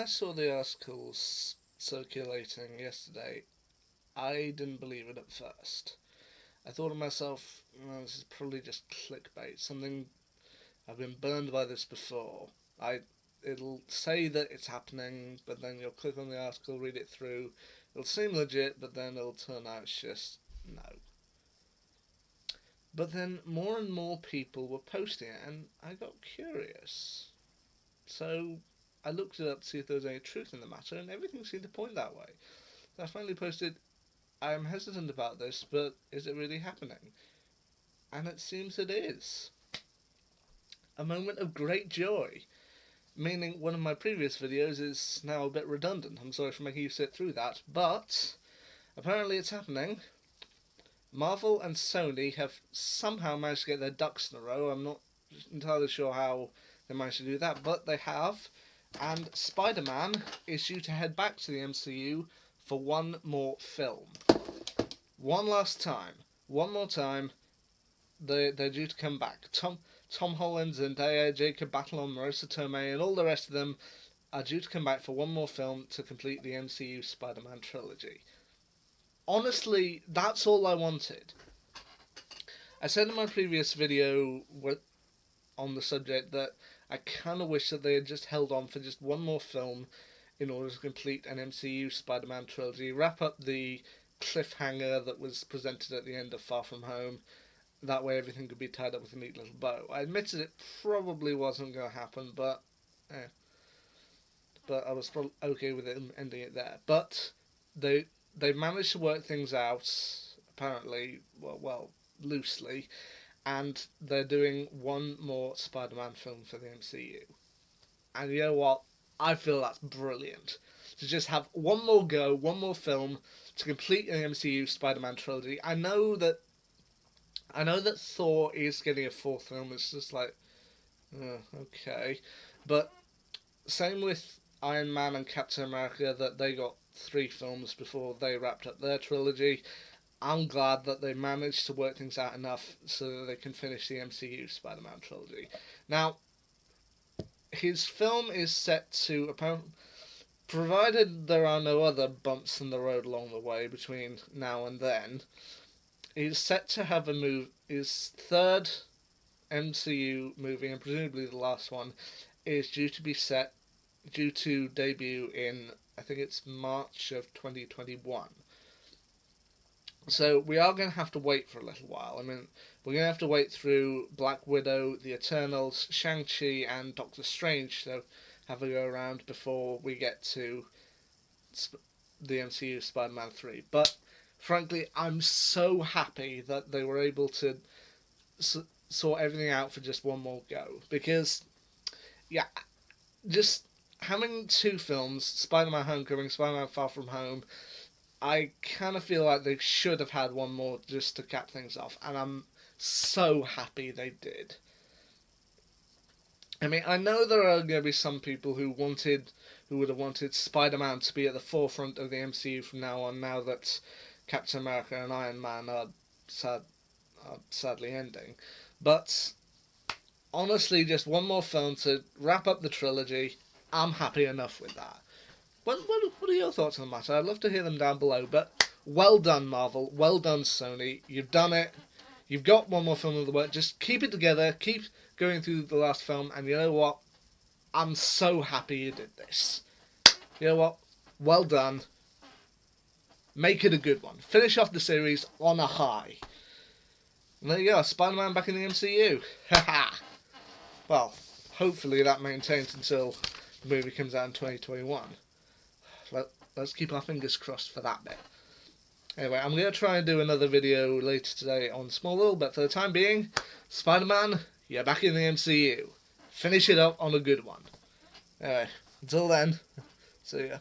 saw the articles circulating yesterday, I didn't believe it at first. I thought to myself, "Oh, this is probably just clickbait. Something I've been burned by this before. It'll say that it's happening, but then you'll click on the article, read it through. It'll seem legit, but then it'll turn out it's just no." But then more and more people were posting it, and I got curious. So I looked it up to see if there was any truth in the matter, and everything seemed to point that way. So I finally posted, "I am hesitant about this, but is it really happening?" And it seems it is. A moment of great joy. Meaning one of my previous videos is now a bit redundant. I'm sorry for making you sit through that, but apparently it's happening. Marvel and Sony have somehow managed to get their ducks in a row. I'm not entirely sure how they managed to do that, but they have. And Spider-Man is due to head back to the MCU for one more film. One last time. One more time. They're due to come back. Tom Holland, Zendaya, Jacob Batalon, Marissa Tomei, and all the rest of them are due to come back for one more film to complete the MCU Spider-Man trilogy. Honestly, that's all I wanted. I said in my previous video on the subject that I kind of wish that they had just held on for just one more film in order to complete an MCU Spider-Man trilogy, wrap up the cliffhanger that was presented at the end of Far From Home. That way everything could be tied up with a neat little bow. I admitted it probably wasn't going to happen, but I was probably okay with it ending it there. But they managed to work things out, apparently, well, loosely, and they're doing one more Spider-Man film for the MCU. And you know what? I feel that's brilliant. To just have one more go, one more film to complete an MCU Spider-Man trilogy. I know that Thor is getting a fourth film. It's just like, okay. But same with Iron Man and Captain America, that they got 3 films before they wrapped up their trilogy. I'm glad that they managed to work things out enough so that they can finish the MCU Spider-Man trilogy. Now, his film is set to, provided there are no other bumps in the road along the way between now and then, he's set to have his third MCU movie, and presumably the last one, is due to debut in, I think it's March of 2021. So we are going to have to wait for a little while. I mean, we're going to have to wait through Black Widow, The Eternals, Shang-Chi, and Doctor Strange to have a go around before we get to the MCU Spider-Man 3. But frankly, I'm so happy that they were able to sort everything out for just one more go. Because, yeah, just having 2 films, Spider-Man Homecoming, Spider-Man Far From Home, I kind of feel like they should have had one more just to cap things off. And I'm so happy they did. I mean, I know there are going to be some people who would have wanted Spider-Man to be at the forefront of the MCU from now on, now that Captain America and Iron Man are sadly ending. But honestly, just one more film to wrap up the trilogy, I'm happy enough with that. What are your thoughts on the matter? I'd love to hear them down below, but well done, Marvel. Well done, Sony. You've done it. You've got one more film of the work. Just keep it together. Keep going through the last film. And you know what? I'm so happy you did this. You know what? Well done. Make it a good one. Finish off the series on a high. And there you go. Spider-Man back in the MCU. Haha. Well, hopefully that maintains until the movie comes out in 2021. Let's keep our fingers crossed for that bit. Anyway, I'm going to try and do another video later today on Smallville, but for the time being, Spider-Man, you're back in the MCU. Finish it up on a good one. Anyway, until then, see ya.